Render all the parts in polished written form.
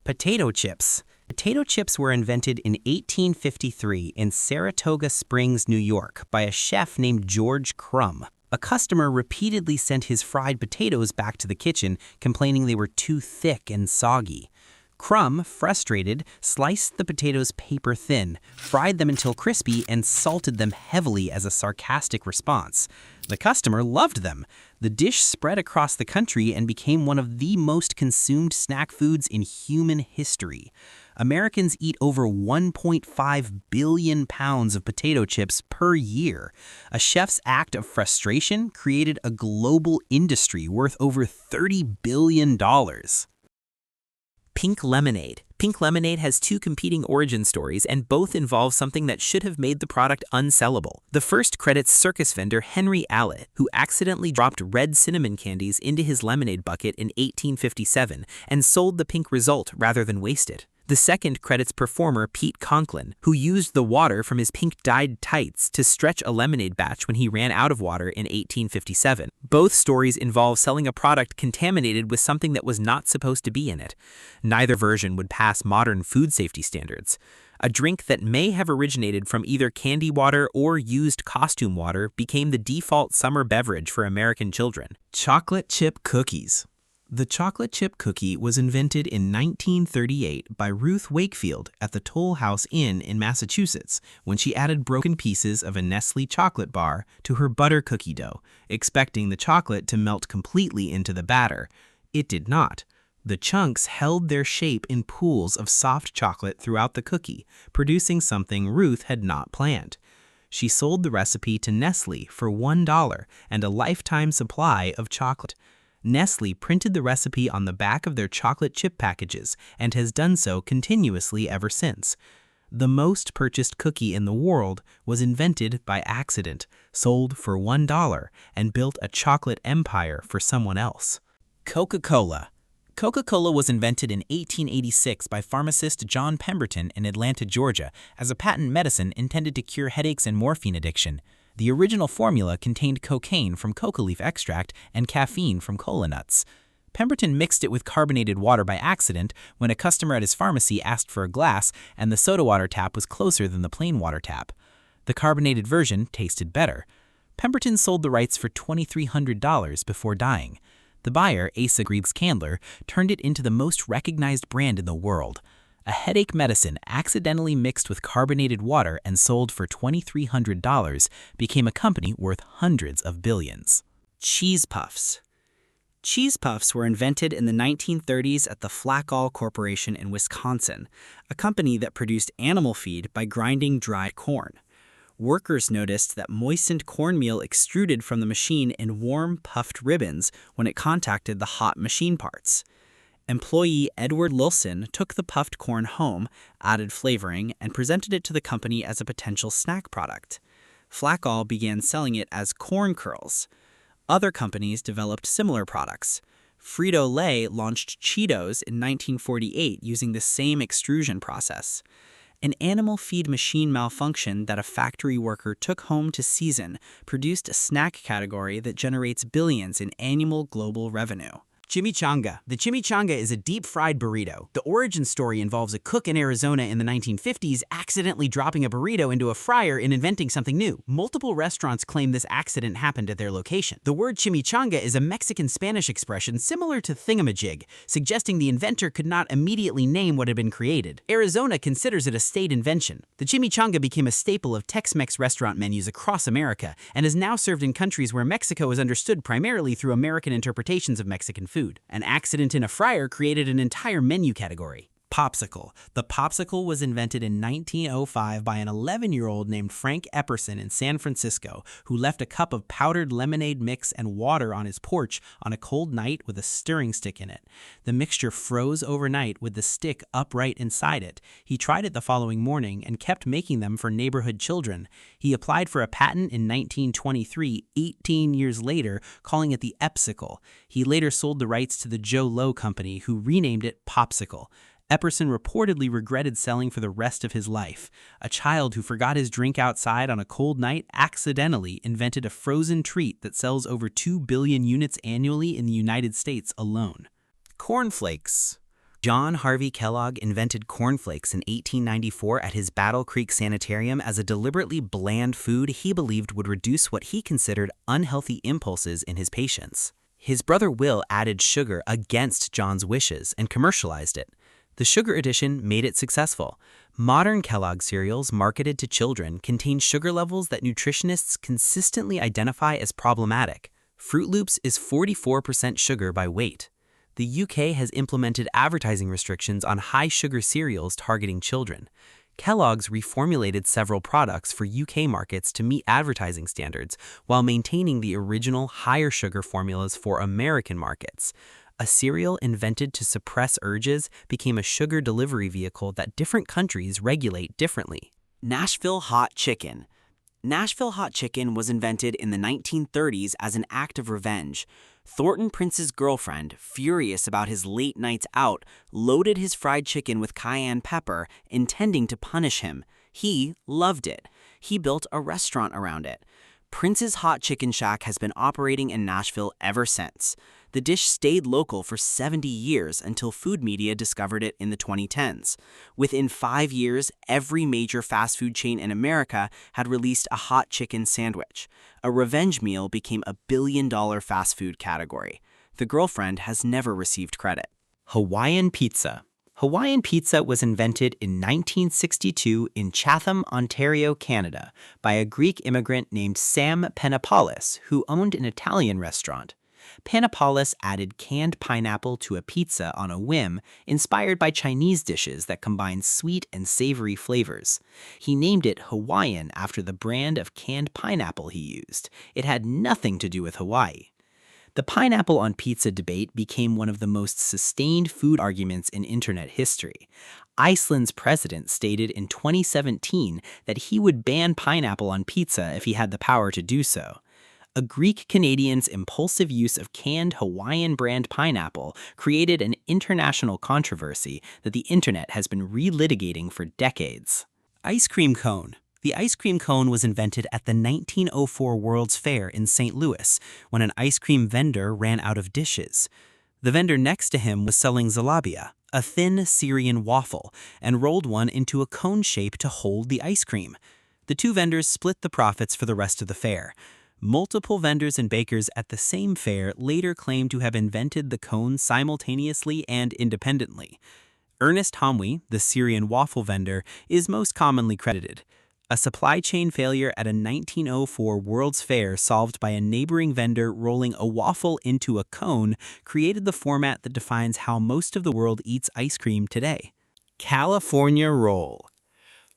Potato chips. Potato chips were invented in 1853 in Saratoga Springs, New York, by a chef named George Crumb. A customer repeatedly sent his fried potatoes back to the kitchen, complaining they were too thick and soggy. Crumb, frustrated, sliced the potatoes paper thin, fried them until crispy, and salted them heavily as a sarcastic response. The customer loved them. The dish spread across the country and became one of the most consumed snack foods in human history. Americans eat over 1.5 billion pounds of potato chips per year. A chef's act of frustration created a global industry worth over $30 billion. Pink lemonade. Pink lemonade has two competing origin stories, and both involve something that should have made the product unsellable. The first credits circus vendor Henry Allett, who accidentally dropped red cinnamon candies into his lemonade bucket in 1857 and sold the pink result rather than waste it. The second credits performer Pete Conklin, who used the water from his pink-dyed tights to stretch a lemonade batch when he ran out of water in 1857. Both stories involve selling a product contaminated with something that was not supposed to be in it. Neither version would pass modern food safety standards. A drink that may have originated from either candy water or used costume water became the default summer beverage for American children. Chocolate chip cookies. The chocolate chip cookie was invented in 1938 by Ruth Wakefield at the Toll House Inn in Massachusetts when she added broken pieces of a Nestle chocolate bar to her butter cookie dough, expecting the chocolate to melt completely into the batter. It did not. The chunks held their shape in pools of soft chocolate throughout the cookie, producing something Ruth had not planned. She sold the recipe to Nestle for $1 and a lifetime supply of chocolate. Nestle printed the recipe on the back of their chocolate chip packages and has done so continuously ever since. The most purchased cookie in the world was invented by accident, sold for $1, and built a chocolate empire for someone else. Coca-Cola. Coca-Cola was invented in 1886 by pharmacist John Pemberton in Atlanta, Georgia, as a patent medicine intended to cure headaches and morphine addiction. The original formula contained cocaine from coca leaf extract and caffeine from cola nuts. Pemberton mixed it with carbonated water by accident when a customer at his pharmacy asked for a glass and the soda water tap was closer than the plain water tap. The carbonated version tasted better. Pemberton sold the rights for $2,300 before dying. The buyer, Asa Griggs Candler, turned it into the most recognized brand in the world. A headache medicine accidentally mixed with carbonated water and sold for $2,300 became a company worth hundreds of billions. Cheese puffs. Cheese puffs were invented in the 1930s at the FLAKES Corporation in Wisconsin, a company that produced animal feed by grinding dry corn. Workers noticed that moistened cornmeal extruded from the machine in warm, puffed ribbons when it contacted the hot machine parts. Employee Edward Lilson took the puffed corn home, added flavoring, and presented it to the company as a potential snack product. FLAKES began selling it as corn curls. Other companies developed similar products. Frito-Lay launched Cheetos in 1948 using the same extrusion process. An animal feed machine malfunction that a factory worker took home to season produced a snack category that generates billions in annual global revenue. Chimichanga. The chimichanga is a deep-fried burrito. The origin story involves a cook in Arizona in the 1950s accidentally dropping a burrito into a fryer and inventing something new. Multiple restaurants claim this accident happened at their location. The word chimichanga is a Mexican-Spanish expression similar to thingamajig, suggesting the inventor could not immediately name what had been created. Arizona considers it a state invention. The chimichanga became a staple of Tex-Mex restaurant menus across America and is now served in countries where Mexico is understood primarily through American interpretations of Mexican food. An accident in a fryer created an entire menu category. Popsicle. The popsicle was invented in 1905 by an 11-year-old named Frank Epperson in San Francisco, who left a cup of powdered lemonade mix and water on his porch on a cold night with a stirring stick in it. The mixture froze overnight with the stick upright inside it. He tried it the following morning and kept making them for neighborhood children. He applied for a patent in 1923, 18 years later, calling it the Epsicle. He later sold the rights to the Joe Low Company, who renamed it Popsicle. Epperson reportedly regretted selling for the rest of his life. A child who forgot his drink outside on a cold night accidentally invented a frozen treat that sells over 2 billion units annually in the United States alone. Cornflakes. John Harvey Kellogg invented cornflakes in 1894 at his Battle Creek Sanitarium as a deliberately bland food he believed would reduce what he considered unhealthy impulses in his patients. His brother Will added sugar against John's wishes and commercialized it. The sugar addition made it successful. Modern Kellogg cereals marketed to children contain sugar levels that nutritionists consistently identify as problematic. Fruit Loops is 44% sugar by weight. The UK has implemented advertising restrictions on high-sugar cereals targeting children. Kellogg's reformulated several products for UK markets to meet advertising standards while maintaining the original higher-sugar formulas for American markets. A cereal invented to suppress urges became a sugar delivery vehicle that different countries regulate differently. Nashville hot chicken. Nashville hot chicken was invented in the 1930s as an act of revenge. Thornton Prince's girlfriend, furious about his late nights out, loaded his fried chicken with cayenne pepper, intending to punish him. He loved it. He built a restaurant around it. Prince's Hot Chicken Shack has been operating in Nashville ever since. The dish stayed local for 70 years until food media discovered it in the 2010s. Within 5 years, every major fast food chain in America had released a hot chicken sandwich. A revenge meal became a billion-dollar fast food category. The girlfriend has never received credit. Hawaiian pizza. Hawaiian pizza was invented in 1962 in Chatham, Ontario, Canada, by a Greek immigrant named Sam Panopoulos, who owned an Italian restaurant. Panopoulos added canned pineapple to a pizza on a whim, inspired by Chinese dishes that combine sweet and savory flavors. He named it Hawaiian after the brand of canned pineapple he used. It had nothing to do with Hawaii. The pineapple on pizza debate became one of the most sustained food arguments in internet history. Iceland's president stated in 2017 that he would ban pineapple on pizza if he had the power to do so. A Greek Canadian's impulsive use of canned Hawaiian brand pineapple created an international controversy that the internet has been relitigating for decades. Ice cream cone. The ice cream cone was invented at the 1904 World's Fair in St. Louis when an ice cream vendor ran out of dishes. The vendor next to him was selling zalabia, a thin Syrian waffle, and rolled one into a cone shape to hold the ice cream. The two vendors split the profits for the rest of the fair. Multiple vendors and bakers at the same fair later claimed to have invented the cone simultaneously and independently. Ernest Hamwi, the Syrian waffle vendor, is most commonly credited. A supply chain failure at a 1904 World's Fair solved by a neighboring vendor rolling a waffle into a cone created the format that defines how most of the world eats ice cream today. California roll.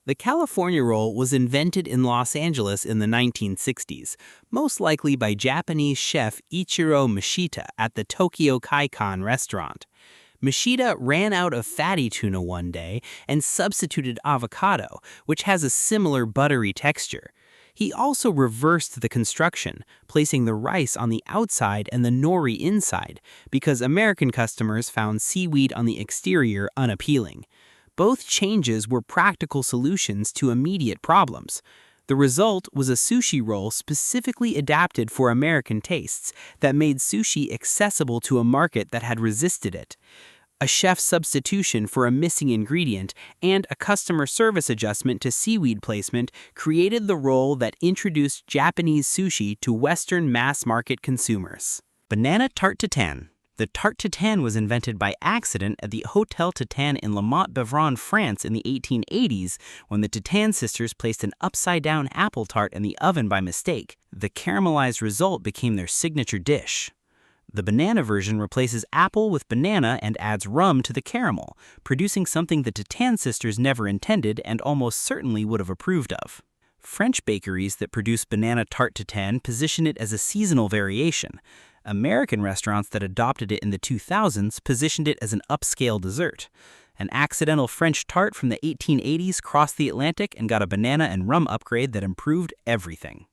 The California roll was invented in Los Angeles in the 1960s, most likely by Japanese chef Ichiro Mishita at the Tokyo Kaikan restaurant. Mishita ran out of fatty tuna one day and substituted avocado, which has a similar buttery texture. He also reversed the construction, placing the rice on the outside and the nori inside, because American customers found seaweed on the exterior unappealing. Both changes were practical solutions to immediate problems. The result was a sushi roll specifically adapted for American tastes that made sushi accessible to a market that had resisted it. A chef's substitution for a missing ingredient and a customer service adjustment to seaweed placement created the roll that introduced Japanese sushi to Western mass-market consumers. Banana tarte tatin. The tarte tatin was invented by accident at the Hotel Tatin in La Motte-Beuvron, France in the 1880s when the Tatin sisters placed an upside-down apple tart in the oven by mistake. The caramelized result became their signature dish. The banana version replaces apple with banana and adds rum to the caramel, producing something the Tatin sisters never intended and almost certainly would have approved of. French bakeries that produce banana tarte tatin position it as a seasonal variation. American restaurants that adopted it in the 2000s positioned it as an upscale dessert. An accidental French tart from the 1880s crossed the Atlantic and got a banana and rum upgrade that improved everything.